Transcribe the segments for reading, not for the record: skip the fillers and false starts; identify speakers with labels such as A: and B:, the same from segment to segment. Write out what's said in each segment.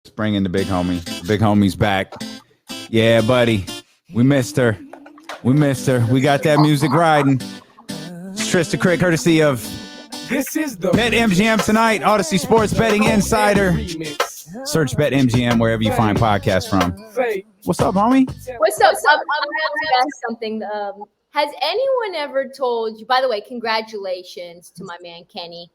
A: Let's bring in the big homie. The big homie's back. Yeah, buddy. We missed her. We got that music riding. It's Trysta Krick, courtesy of
B: This is the
A: BetMGM tonight. Odyssey Sports Betting Insider. Search BetMGM wherever you find podcasts from. What's up, homie?
C: What's up? I'm going to ask something. Has anyone ever told you, by the way, congratulations to my man Kenny.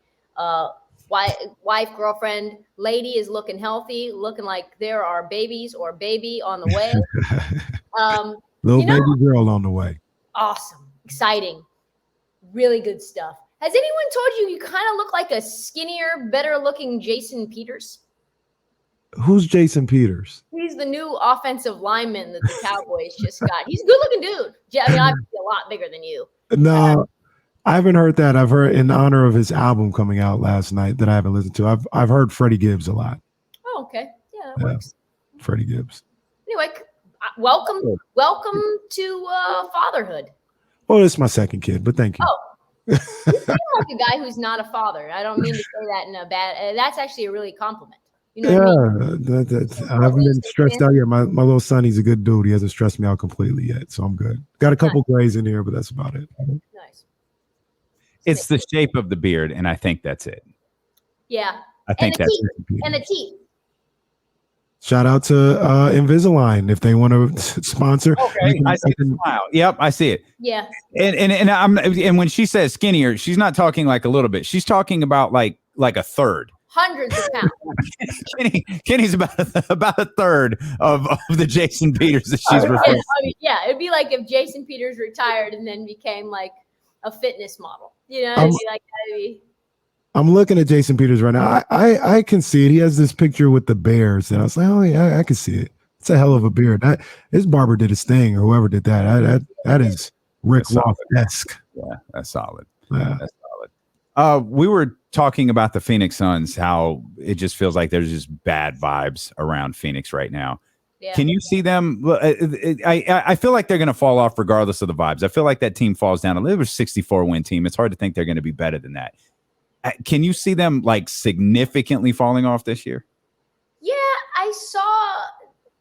C: Wife, girlfriend, lady is looking healthy, looking like there are babies or baby on the way.
B: Little baby girl on the way.
C: Awesome. Exciting. Really good stuff. Has anyone told you you kind of look like a skinnier, better looking Jason Peters?
B: Who's Jason Peters?
C: He's the new offensive lineman that the Cowboys just got. He's a good looking dude. I mean, obviously a lot bigger than you.
B: No, I haven't heard that. I've heard in honor of his album coming out last night that I haven't listened to. I've heard Freddie Gibbs a lot.
C: Oh, okay. Yeah, that works.
B: Freddie Gibbs.
C: Anyway, welcome to fatherhood.
B: Well, it's my second kid, but thank you.
C: Oh, you seem like a guy who's not a father. I don't mean to say that in a bad. That's actually a really compliment. You know what I mean?
B: I haven't been stressed out yet. My little son, he's a good dude. He hasn't stressed me out completely yet, so I'm good. Got a couple grays in here, but that's about it.
C: Nice.
A: It's the shape of the beard, and I think that's it.
C: Yeah.
A: I think that's it.
C: And the teeth.
B: Shout out to Invisalign if they want to sponsor.
A: Okay, I see the smile. Yep, I see it.
C: Yeah.
A: And when she says skinnier, she's not talking like a little bit. She's talking about like a third.
C: Hundreds of pounds.
A: Kenny's about a third of the Jason Peters that she's referring to.
C: Yeah, it'd be like if Jason Peters retired and then became like a fitness model. You know, it'd be like that'd be.
B: I'm looking at Jason Peters right now. I can see it. He has this picture with the Bears, and I was like, oh yeah, I can see it. It's a hell of a beard. His barber did his thing, or whoever did that. That is Rick Ross-esque.
A: Yeah, that's solid.
B: Yeah.
A: That's solid. We were talking about the Phoenix Suns, how it just feels like there's just bad vibes around Phoenix right now. Yeah. Can you see them? I feel like they're going to fall off regardless of the vibes. I feel like that team falls down. It was a 64-win team. It's hard to think they're going to be better than that. Can you see them like significantly falling off this year?
C: Yeah, I saw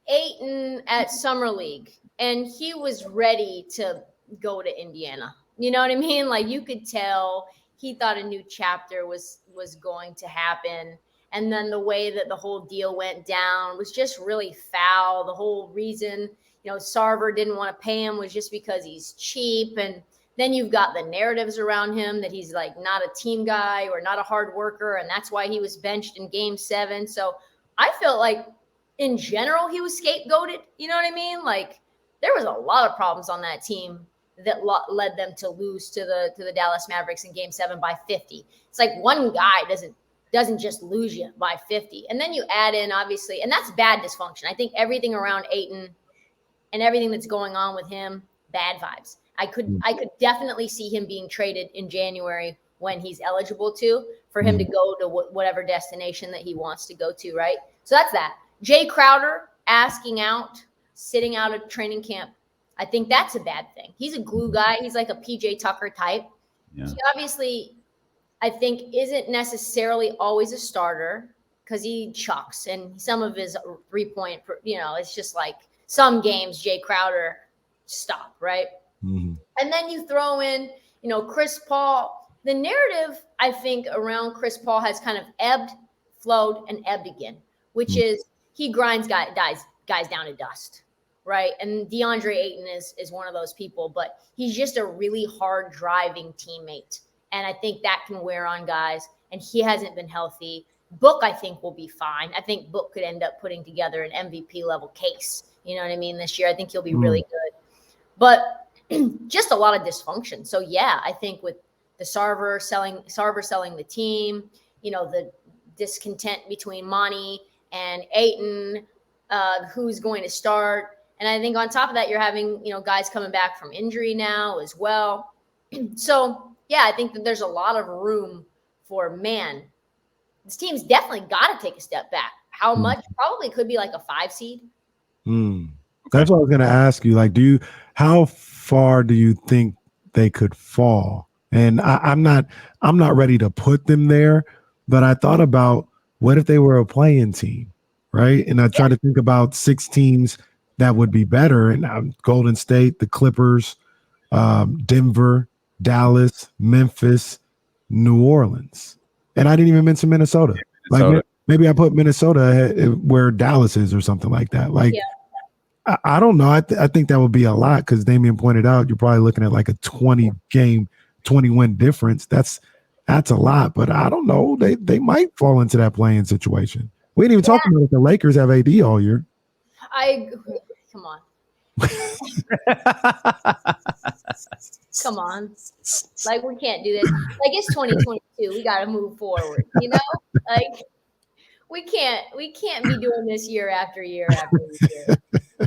C: Ayton at Summer League, and he was ready to go to Indiana. You know what I mean? Like you could tell he thought a new chapter was going to happen. And then the way that the whole deal went down was just really foul. The whole reason, Sarver didn't want to pay him was just because he's cheap. And then you've got the narratives around him that he's like not a team guy or not a hard worker. And that's why he was benched in Game 7. So I felt like in general, he was scapegoated. You know what I mean? Like there was a lot of problems on that team that led them to lose to the Dallas Mavericks in Game 7 by 50. It's like one guy doesn't just lose you by 50. And then you add in, obviously, and that's bad dysfunction. I think everything around Ayton and everything that's going on with him, bad vibes. I could definitely see him being traded in January when he's eligible for him to go to whatever destination that he wants to go to, right? So that's that. Jay Crowder asking out, sitting out of training camp. I think that's a bad thing. He's a glue guy. He's like a PJ Tucker type. Yeah. He obviously, I think, isn't necessarily always a starter because he chucks. And some of his 3-point, it's just like some games, Jay Crowder, stop, right? Mm-hmm. And then you throw in, Chris Paul. The narrative, I think, around Chris Paul has kind of ebbed, flowed, and ebbed again, which is he grinds guys down to dust, right? And DeAndre Ayton is one of those people, but he's just a really hard driving teammate. And I think that can wear on guys, and he hasn't been healthy. Book, I think, will be fine. I think Book could end up putting together an MVP level case. You know what I mean? This year, I think he'll be really good. But just a lot of dysfunction. So yeah, I think with the Sarver selling the team, the discontent between Monty and Ayton, who's going to start. And I think on top of that, you're having, guys coming back from injury now as well. So yeah, I think that there's a lot of room for, this team's definitely got to take a step back. How much? Probably could be like a 5 seed.
B: That's what I was going to ask you. Like, how far do you think they could fall? And I'm not ready to put them there, but I thought about what if they were a play-in team, right? And I try to think about 6 teams that would be better. And Golden State, the Clippers, Denver, Dallas, Memphis, New Orleans. And I didn't even mention Minnesota. Like maybe I put Minnesota where Dallas is or something like that. Like, I don't know. I think that would be a lot because Damian pointed out you're probably looking at like a 20-win difference. That's a lot, but I don't know. They might fall into that playing situation. We didn't even talk about if the Lakers have AD all year.
C: Come on. Come on. Like, we can't do this. Like, it's 2022. We got to move forward, you know? Like, we can't be doing this year after year after year.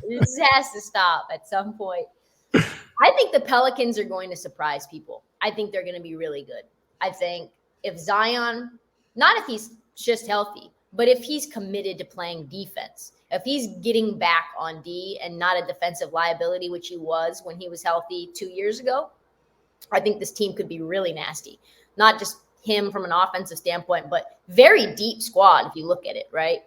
C: This has to stop at some point. I think the Pelicans are going to surprise people. I think they're going to be really good. I think if Zion, not if he's just healthy, but if he's committed to playing defense, if he's getting back on D and not a defensive liability, which he was when he was healthy 2 years ago, I think this team could be really nasty. Not just him from an offensive standpoint, but very deep squad if you look at it, right?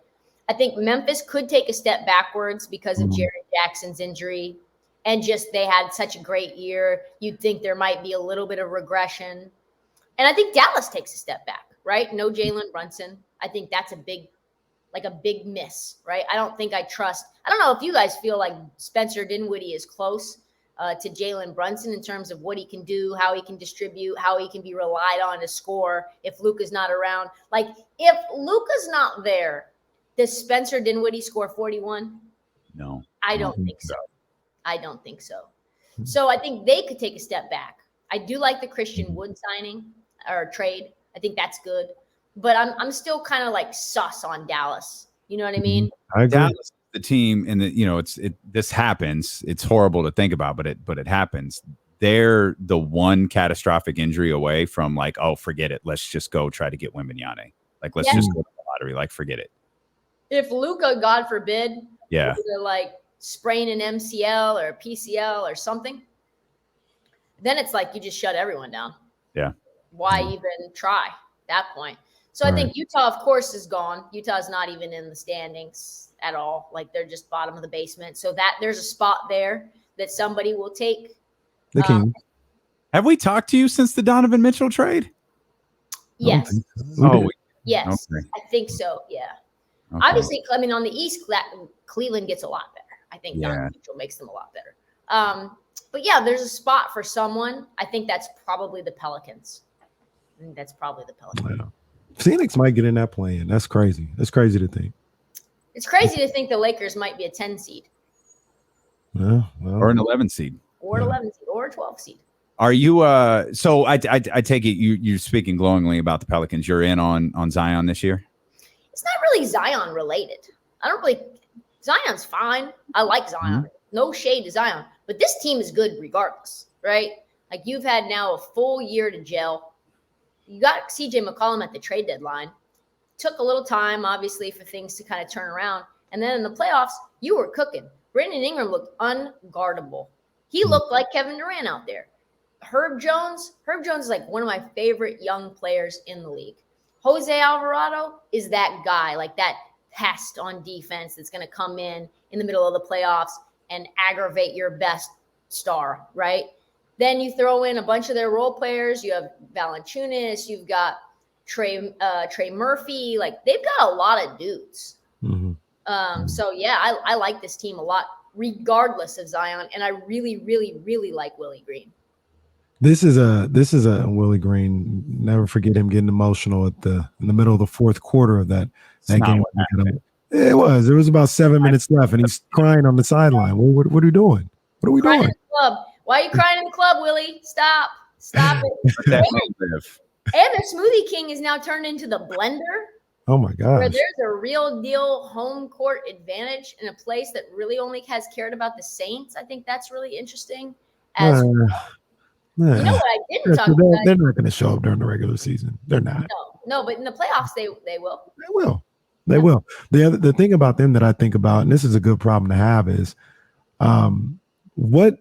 C: I think Memphis could take a step backwards because of Jaren Jackson's injury, and just they had such a great year. You'd think there might be a little bit of regression. And I think Dallas takes a step back, right? No Jalen Brunson. I think that's a big miss, right? I don't know if you guys feel like Spencer Dinwiddie is close to Jalen Brunson in terms of what he can do, how he can distribute, how he can be relied on to score if Luka's not around. Like, if Luka's not there, does Spencer Dinwiddie score 41?
A: No.
C: I don't think so. I don't think so. So I think they could take a step back. I do like the Christian Wood signing or trade. I think that's good. But I'm still kind of like sus on Dallas. You know what I mean?
B: I agree.
A: Dallas, the team, and this happens. It's horrible to think about, but it happens. They're the one catastrophic injury away from like, oh, forget it. Let's just go try to get Wembanyama. Like, let's just go to the lottery. Like, forget it.
C: If Luka, God forbid, like sprain an MCL or a PCL or something, then it's like you just shut everyone down.
A: Yeah.
C: Why even try at that point? So I think Utah, of course, is gone. Utah's not even in the standings at all. Like, they're just bottom of the basement. So that there's a spot there that somebody will take.
B: The King.
A: Have we talked to you since the Donovan Mitchell trade?
C: Yes. Yes. Okay. I think so. Yeah. Okay. Obviously, I mean, on the East, Cleveland gets a lot better. I think Donovan Mitchell makes them a lot better. But yeah, there's a spot for someone. I think that's probably the Pelicans. Yeah.
B: Phoenix might get in that play-in. That's crazy. That's crazy to think.
C: It's crazy to think the Lakers might be a 10 seed.
A: Or an 11 seed.
C: Or an 11 seed. Or a 12 seed.
A: Are you so I take it you're speaking glowingly about the Pelicans. You're in on Zion this year?
C: It's not really Zion related. Zion's fine. I like Zion. No shade to Zion. But this team is good regardless, right? Like, you've had now a full year to gel. You got CJ McCollum at the trade deadline. Took a little time, obviously, for things to kind of turn around. And then in the playoffs, you were cooking. Brandon Ingram looked unguardable. He looked like Kevin Durant out there. Herb Jones is like one of my favorite young players in the league. Jose Alvarado is that guy, like that pest on defense that's going to come in the middle of the playoffs and aggravate your best star, right? Then you throw in a bunch of their role players. You have Valanciunas. You've got Trey Murphy. Like, they've got a lot of dudes. So, yeah, I like this team a lot, regardless of Zion. And I really, really, really like Willie Green.
B: This is a Willie Green. Never forget him getting emotional in the middle of the fourth quarter of that game. It was about 7 minutes left, and he's crying on the sideline. What are we doing? What are we doing?
C: In the club. Why are you crying in the club, Willie? Stop it. And the Smoothie King is now turned into the blender.
B: Oh my gosh.
C: Where there's a real deal home court advantage in a place that really only has cared about the Saints. I think that's really interesting. You know what I didn't talk about?
B: They're not going to show up during the regular season. They're not.
C: No, but in the playoffs, they will.
B: They will. The thing about them that I think about, and this is a good problem to have, is what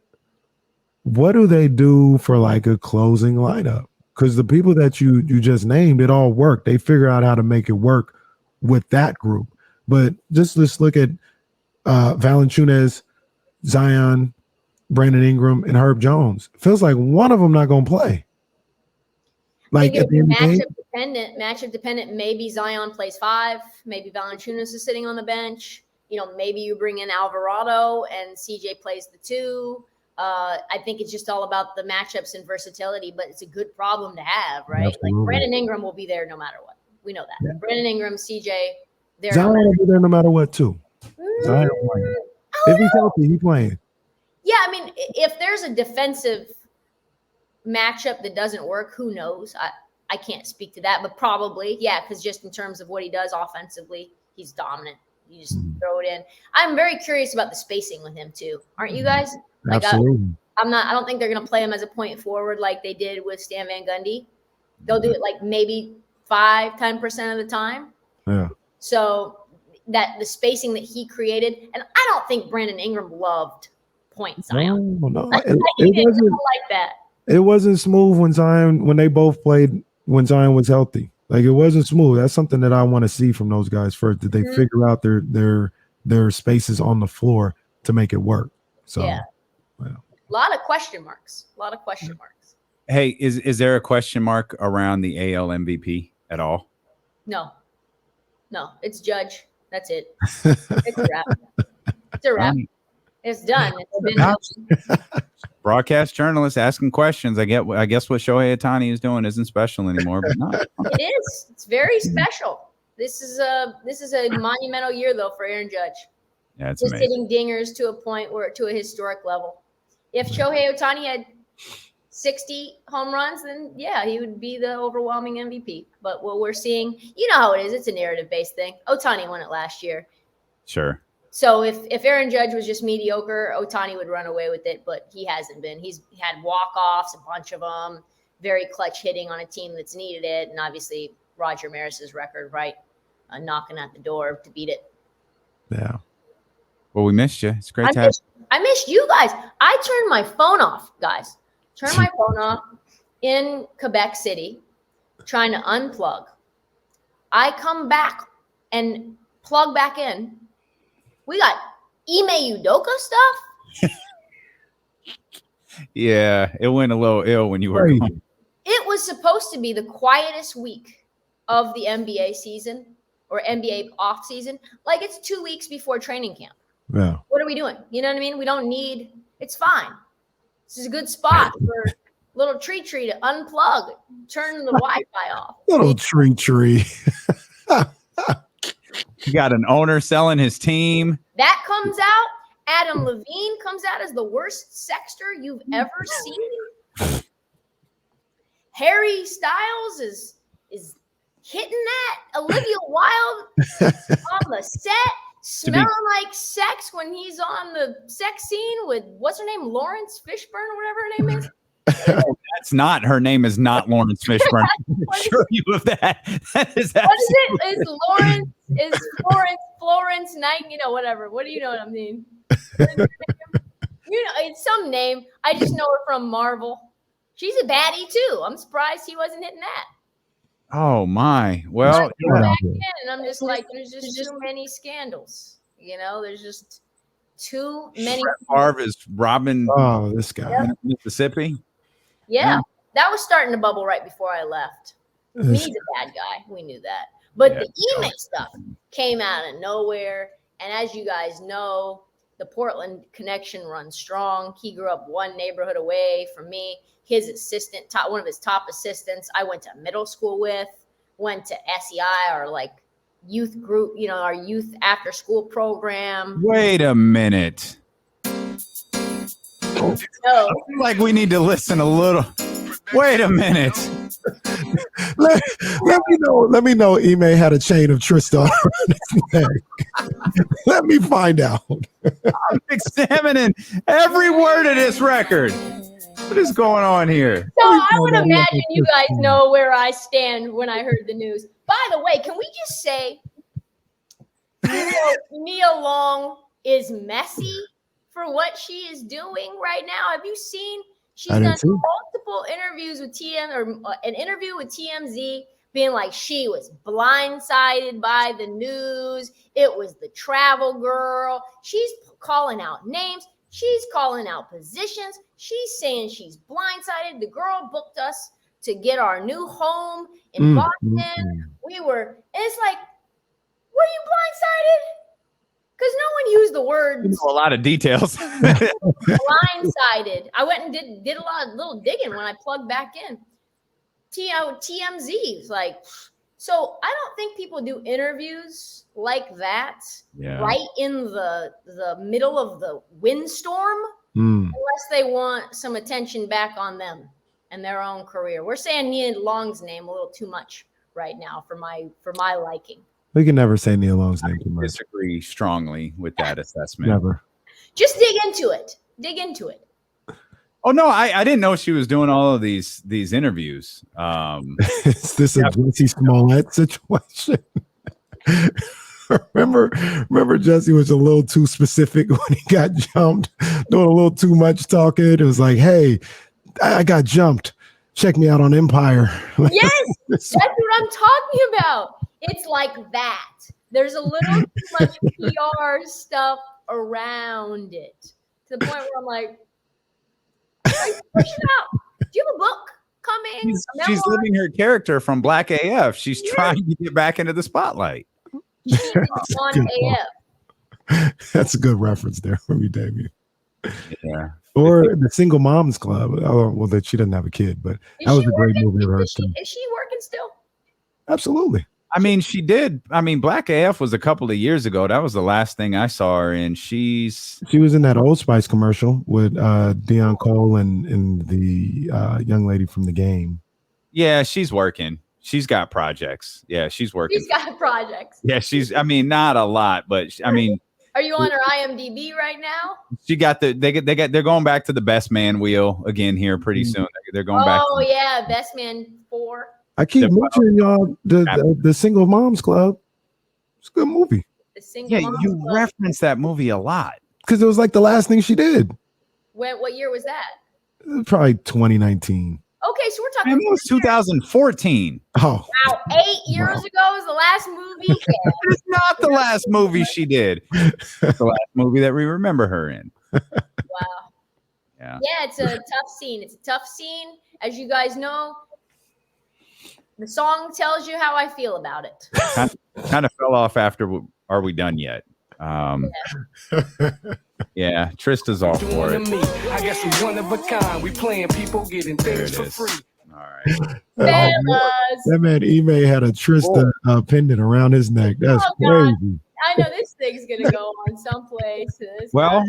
B: do they do for like a closing lineup? Because the people that you just named, it all worked. They figure out how to make it work with that group. But let's look at Valanciunas, Zion, Brandon Ingram, and Herb Jones. Feels like one of them not going to play. Like at the end of the day,
C: matchup dependent. Maybe Zion plays 5. Maybe Valanciunas is sitting on the bench. Maybe you bring in Alvarado and CJ plays the 2. I think it's just all about the matchups and versatility, but it's a good problem to have, right?
B: Absolutely.
C: Like Brandon Ingram will be there no matter what. We know that. Yeah. Brandon Ingram, CJ,
B: Zion will be there no matter what too. Zion playing. If he's healthy, he's playing.
C: Yeah, I mean, if there's a defensive matchup that doesn't work, who knows? I can't speak to that, but probably, yeah, because just in terms of what he does offensively, he's dominant. You just throw it in. I'm very curious about the spacing with him too. Aren't you guys? Like,
B: absolutely.
C: I don't think they're going to play him as a point forward like they did with Stan Van Gundy. They'll do it like maybe 5-10% of the time.
B: Yeah.
C: So that the spacing that he created, and I don't think Brandon Ingram loved point Zion.
B: No.
C: He didn't like that.
B: It wasn't smooth when they both played when Zion was healthy. Like it wasn't smooth. That's something that I want to see from those guys first. Did they figure out their spaces on the floor to make it work? So
C: yeah. A lot of question marks.
A: Hey, is there a question mark around the AL MVP at all?
C: No, it's Judge. That's it. It's a wrap. It's a wrap. It's done. It's been done.
A: Broadcast journalists asking questions. I guess what Shohei Otani is doing isn't special anymore, but no.
C: It is. It's very special. This is a monumental year though for Aaron Judge.
A: Yeah, it's
C: just
A: amazing.
C: hitting dingers to a point to a historic level. If Shohei Otani had 60 home runs, then yeah, he would be the overwhelming MVP. But what we're seeing, you know how it is. It's a narrative-based thing. Otani won it last year.
A: Sure.
C: So if Aaron Judge was just mediocre, Otani would run away with it, but he hasn't been. He's had walk-offs, a bunch of them, very clutch hitting on a team that's needed it, and obviously Roger Maris's record, right, knocking at the door to beat it.
B: Yeah.
A: Well, we missed you. It's great to have you.
C: I missed you guys. I turned my phone off, guys. Turned my phone off in Quebec City, trying to unplug. I come back and plug back in. We got Ime Udoka stuff.
A: Yeah, it went a little ill when you were gone.
C: It was supposed to be the quietest week of the NBA season or NBA off season. Like it's 2 weeks before training camp.
B: Yeah.
C: What are we doing? You know what I mean? We don't need. It's fine. This is a good spot for little tree to unplug, turn the Wi-Fi off.
B: Little tree.
A: You got an owner selling his team.
C: That comes out. Adam Levine comes out as the worst sexter you've ever seen. Harry Styles is hitting that. Olivia Wilde on the set, smelling like sex when he's on the sex scene with what's her name, Lawrence Fishburne or whatever her name is.
A: That's not her name. Is not Lawrence Fishburne. I'm sure you of that. That is
C: what is it? Is Lawrence? Is Florence Night? Whatever. What do you know what I mean? It's some name. I just know her from Marvel. She's a baddie too. I'm surprised he wasn't hitting that.
A: Oh my! Well,
C: and I'm just like, there's just too many scandals. There's just too many.
A: Favre is robbing.
B: Oh, this guy,
A: Mississippi.
C: Yeah, that was starting to bubble right before I left. He's a bad guy. We knew that. But the email stuff came out of nowhere. And as you guys know, the Portland connection runs strong. He grew up one neighborhood away from me. His assistant, one of his top assistants, I went to middle school with, went to SEI, our youth group, our youth after school program.
A: Wait a minute. I feel like we need to listen a little. Wait a minute.
B: Let me know Ime had a chain of Trysta around his neck. Let me find out.
A: I'm examining every word of this record. What is going on here?
C: So I would imagine you guys know where I stand when I heard the news. By the way, can we just say Nia Long is messy for what she is doing right now? Have you seen? She's done multiple interviews with an interview with TMZ being like she was blindsided by the news. It was the travel girl. She's calling out names. She's calling out positions. She's saying she's blindsided. The girl booked us to get our new home in Boston. It's like, were you blindsided? Because no one used the words.
A: You know a lot of details.
C: Blindsided. I went and did a little digging when I plugged back in. TMZ. Like, so I don't think people do interviews like that right in the middle of the windstorm unless they want some attention back on them and their own career. We're saying Nia Long's name a little too much right now for my liking.
B: We can never say Nia Long's name too much.
A: Disagree strongly with that assessment.
B: Never.
C: Just dig into it.
A: Oh no, I didn't know she was doing all of these interviews.
B: Is this a Jesse Smollett situation? Remember Jesse was a little too specific when he got jumped, doing a little too much talking. It was like, hey, I got jumped. Check me out on Empire.
C: Yes, that's what I'm talking about. It's like that. There's a little too much PR stuff around it to the point where I'm like, push it out. Do you have a book coming?
A: She's living her character from Black AF. She's trying to get back into the spotlight.
C: She's on AF.
B: That's a good reference there from you, Damien.
A: Yeah.
B: Or the Single Moms Club. Oh, well, that she doesn't have a kid, but that was a great movie of hers too.
C: Is she working still?
B: Absolutely.
A: I mean, she did. I mean, Black AF was a couple of years ago. That was the last thing I saw her in. She
B: was in that Old Spice commercial with Dion Cole and the young lady from The Game.
A: Yeah, she's working. She's got projects. Yeah, she's working.
C: She's got projects.
A: Yeah, I mean, not a lot, but I mean.
C: Are you on her IMDb right now?
A: She got they're going back to the Best Man wheel again here pretty soon. They're going back.
C: Oh yeah, Best Man 4.
B: I keep mentioning y'all the Single Moms Club. It's a good movie.
A: You reference that movie a lot
B: because it was like the last thing she did.
C: What year was that?
B: Probably 2019.
C: Okay, so we're talking.
A: It was 2014.
B: Oh,
C: wow! 8 years ago was the last movie.
A: It's not the last movie she did. It's the last movie that we remember her in.
C: Wow.
A: Yeah,
C: it's a tough scene. It's a tough scene, as you guys know. The song tells you how I feel about it.
A: Kind of fell off after Are We Done Yet? Yeah, Trysta's all for it.
D: I guess we one of a kind. We playing people getting things for free.
A: All right.
B: That man Ime had a Trysta pendant around his neck. That's crazy.
C: I know this thing's gonna go on someplace.
A: Well,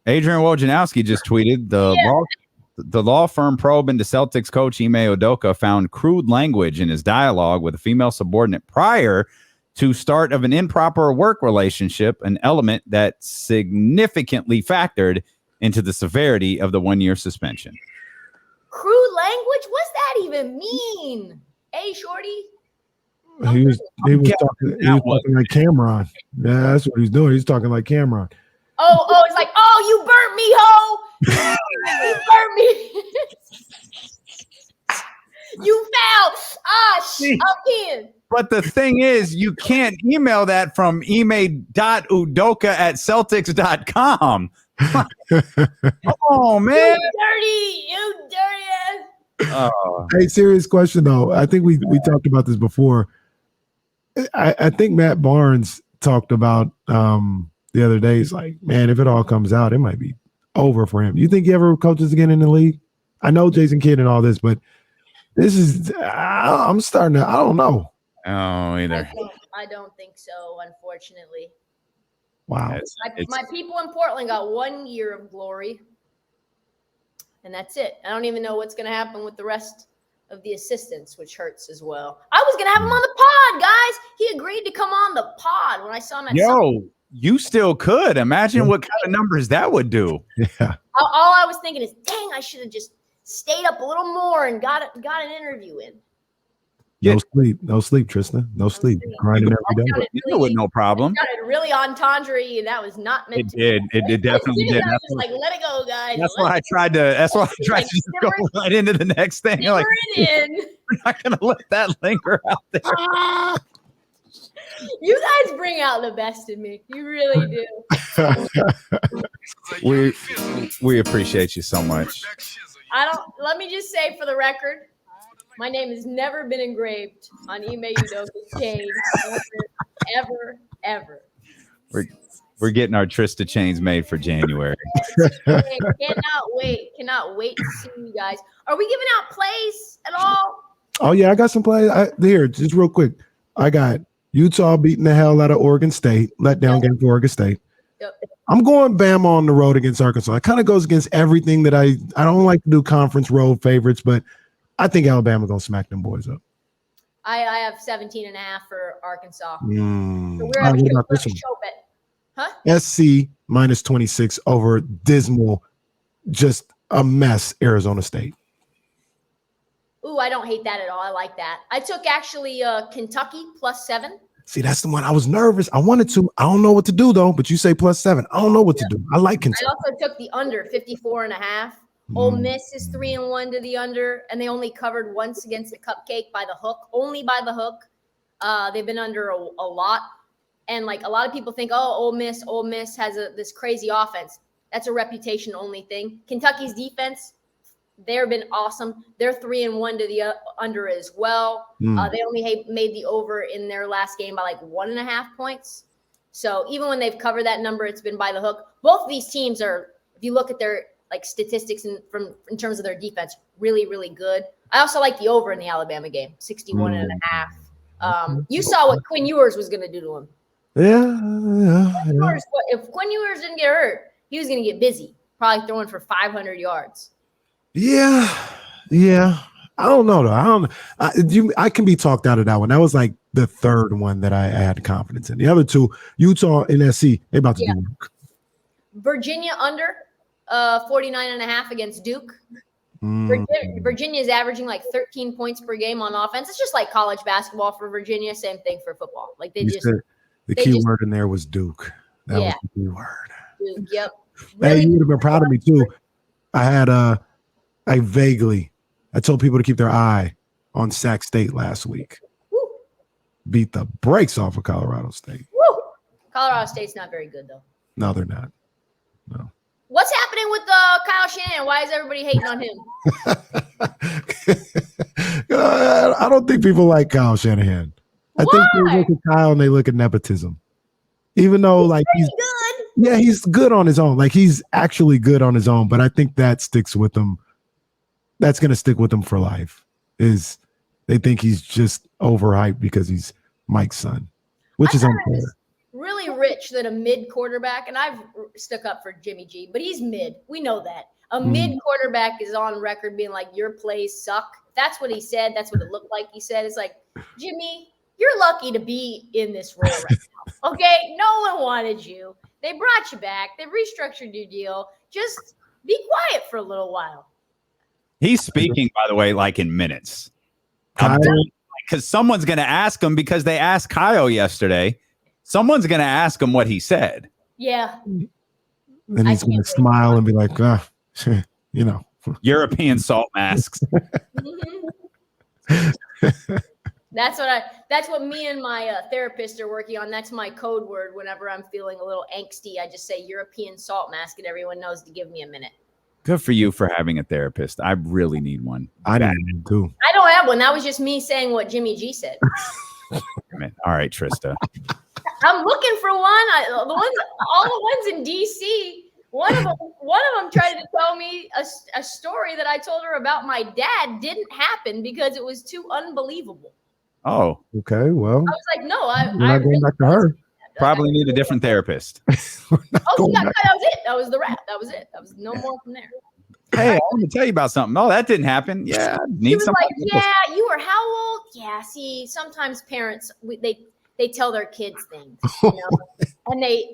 A: Adrian Wojnarowski just tweeted the law firm probe into Celtics coach Ime Udoka found crude language in his dialogue with a female subordinate prior to start of an improper work relationship, an element that significantly factored into the severity of the 1-year suspension.
C: Crude language? What's that even mean? Hey, shorty.
B: He was talking like Cameron. Yeah, that's what he's doing. He's talking like Cameron.
C: Oh, it's like, you burnt me, ho. You burnt me. You fell. Again.
A: But the thing is, you can't email that from email.udoka@celtics.com. Oh, man.
C: You dirty ass.
B: Hey, serious question, though. I think we talked about this before. I think Matt Barnes talked about the other day. He's like, man, if it all comes out, it might be over for him. You think he ever coaches again in the league? I know Jason Kidd and all this, but this is I'm starting to, I don't know.
A: Oh, either.
C: I don't think so, unfortunately.
B: Wow.
C: My people in Portland got 1 year of glory, and that's it. I don't even know what's going to happen with the rest of the assistants, which hurts as well. I was going to have him on the pod, guys. He agreed to come on the pod when I saw him at
A: you still could. Imagine what kind of numbers that would do.
B: Yeah.
C: All I was thinking is, dang, I should have just stayed up a little more and got an interview in.
B: No sleep, Trysta. No sleep. Grinding every day.
A: You know it, no problem.
C: It sounded really entendre, and that was not meant to.
A: It definitely did.
C: I was just like, let it go, guys.
A: That's why I tried to just go right into the next thing. Like,
C: it in.
A: We're not going to let that linger out there.
C: You guys bring out the best in me. You really do.
A: We appreciate you so much.
C: Let me just say for the record, my name has never been engraved on Ime Udoka's chain. Ever.
A: We're getting our Trysta chains made for January.
C: Cannot wait to see you guys. Are we giving out plays at all?
B: Oh yeah, I got some plays. Here, just real quick. I got Utah beating the hell out of Oregon State. Letdown game for Oregon State.
C: Yep.
B: I'm going Bama on the road against Arkansas. It kind of goes against everything that I don't like to do conference road favorites, but I think Alabama gonna smack them boys up.
C: I have 17.5 for Arkansas. So
B: we're at a
C: show bet. Huh?
B: SC minus 26 over dismal, just a mess, Arizona State.
C: Ooh, I don't hate that at all. I like that. I took actually Kentucky +7.
B: See, that's the one I was nervous. I wanted to. I don't know what to do, though, but you say +7. I don't know what to do. I like Kentucky.
C: I also took the under 54.5. Ole Miss is 3-1 to the under, and they only covered once against the Cupcake by the hook, only by the hook. They've been under a lot. And like a lot of people think, Ole Miss has this crazy offense. That's a reputation only thing. Kentucky's defense, they've been awesome. They're 3-1 to the under as well. They only made the over in their last game by like 1.5 points. So even when they've covered that number, it's been by the hook. Both of these teams are, if you look at their like statistics in terms of their defense, really, really good. I also like the over in the Alabama game, 61.5. You saw what Quinn Ewers was going to do to him.
B: Yeah.
C: If Quinn Ewers didn't get hurt, he was going to get busy, probably throwing for 500 yards.
B: Yeah. I don't know though. I can be talked out of that one. That was like the third one that I had confidence in. The other two, Utah and SC, they about to do work.
C: Virginia under 49.5 against Duke. Virginia is averaging like 13 points per game on offense. It's just like college basketball for Virginia. Same thing for football. Like
B: the key word in there was Duke. That was the key word.
C: Duke, yep.
B: Hey, you would have been proud of me too. I told people to keep their eye on Sac State last week.
C: Woo.
B: Beat the brakes off of Colorado State.
C: Woo. Colorado State's not very good though.
B: No, they're not. No.
C: What's happening with Kyle Shanahan? Why is everybody hating on him?
B: I don't think people like Kyle Shanahan. I think they look at Kyle and they look at nepotism. Even though he's
C: good.
B: Yeah, he's good on his own. Like he's actually good on his own, but I think that sticks with him. That's going to stick with him for life. Is they think he's just overhyped because he's Mike's son, which is unfair.
C: Really rich than a mid quarterback, and I've stuck up for Jimmy G, but he's mid. We know that. A mid quarterback is on record being like, your plays suck. That's what he said. That's what it looked like he said. It's like, Jimmy, you're lucky to be in this role right now. Okay? No one wanted you. They brought you back. They restructured your deal. Just be quiet for a little while.
A: He's speaking, by the way, like in minutes. Because someone's going to ask him, because they asked Kyle yesterday. Someone's going to ask him what he said.
C: Yeah.
B: And he's going to smile and be like,
A: European salt masks.
C: That's what me and my therapist are working on. That's my code word whenever I'm feeling a little angsty. I just say European salt mask and everyone knows to give me a minute.
A: Good for you for having a therapist. I really need one.
B: I need one too.
C: I don't have one. That was just me saying what Jimmy G said.
A: All right, Trysta.
C: I'm looking for one. All the ones in DC. One of them tried to tell me a story that I told her about my dad didn't happen because it was too unbelievable.
A: Oh,
B: okay. Well,
C: I was like, no, I'm
B: not going back to her.
A: Probably need a different therapist.
C: That was it. That was the wrap. That was it. That was no more from there.
A: Hey, I want to tell you about something. Oh, that didn't happen. Yeah,
C: he was like, yeah, you were how old? Yeah, see, sometimes parents they tell their kids things, and they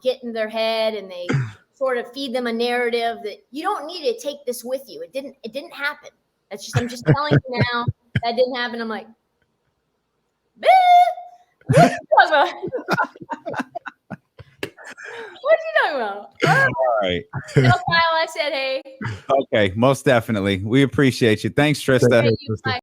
C: get in their head and they sort of feed them a narrative that you don't need to take this with you. It didn't happen. I'm just telling you now that didn't happen. I'm like, what are you talking about? What are you talking about?
A: All right.
C: Tell Kyle I said hey.
A: Okay, most definitely. We appreciate you. Thanks, Trysta.
C: Thank you. Bye.